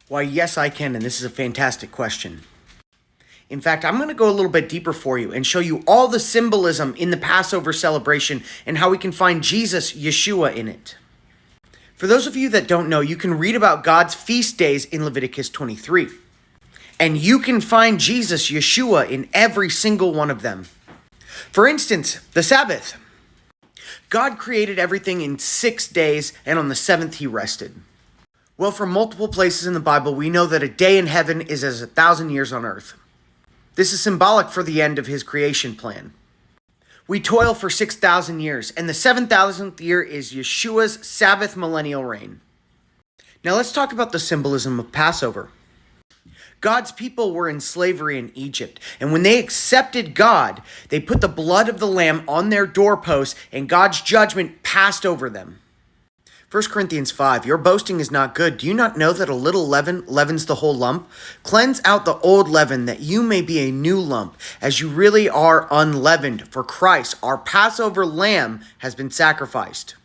Why, yes, I can, and this is a fantastic question. In fact, I'm going to go a little bit deeper for you and show you all the symbolism in the Passover celebration and how we can find Jesus, Yeshua, in it. For those of you that don't know, you can read about God's feast days in Leviticus 23. And you can find Jesus, Yeshua, in every single one of them. For instance, the Sabbath. God created everything in 6 days, and on the seventh he rested. Well, from multiple places in the Bible, we know that a day in heaven is as 1,000 years on earth. This is symbolic for the end of his creation plan. We toil for 6,000 years, and the 7,000th year is Yeshua's Sabbath millennial reign. Now let's talk about the symbolism of Passover. God's people were in slavery in Egypt, and when they accepted God, they put the blood of the lamb on their doorposts, and God's judgment passed over them. 1 Corinthians 5, your boasting is not good. Do you not know that a little leaven leavens the whole lump? Cleanse out the old leaven, that you may be a new lump, as you really are unleavened. For Christ, our Passover lamb, has been sacrificed.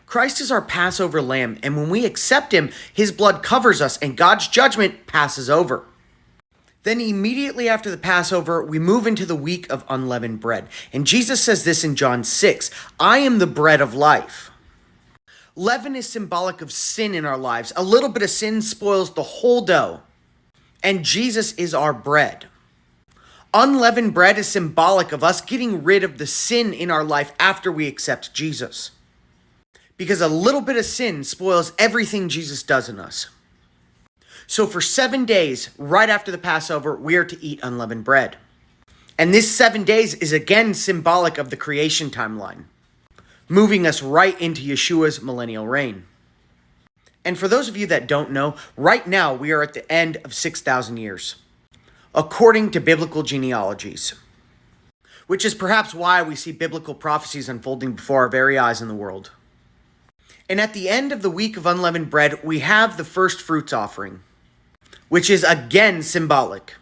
Christ is our Passover lamb, and when we accept him, his blood covers us, and God's judgment passes over. Then immediately after the Passover, we move into the week of unleavened bread. And Jesus says this in John 6, I am the bread of life. Leaven is symbolic of sin in our lives. A little bit of sin spoils the whole dough. And Jesus is our bread. Unleavened bread is symbolic of us getting rid of the sin in our life after we accept Jesus. Because a little bit of sin spoils everything Jesus does in us. So for 7 days, right after the Passover, we are to eat unleavened bread. And this 7 days is again symbolic of the creation timeline, moving us right into Yeshua's millennial reign. And for those of you that don't know, right now we are at the end of 6,000 years, according to biblical genealogies, which is perhaps why we see biblical prophecies unfolding before our very eyes in the world. And at the end of the week of unleavened bread, we have the first fruits offering, which is again symbolic.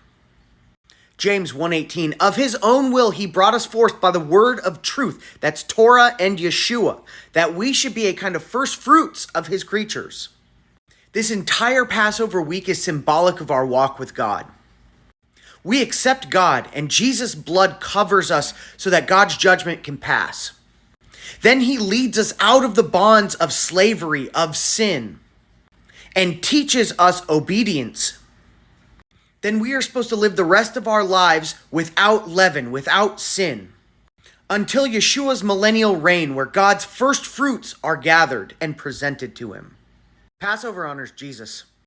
James 1:18, of his own will he brought us forth by the word of truth, that's Torah and Yeshua, that we should be a kind of first fruits of his creatures. This entire Passover week is symbolic of our walk with God. We accept God, and Jesus' blood covers us so that God's judgment can pass. Then he leads us out of the bonds of slavery, of sin, and teaches us obedience. Then we are supposed to live the rest of our lives without leaven, without sin, until Yeshua's millennial reign, where God's first fruits are gathered and presented to him. Passover honors Jesus.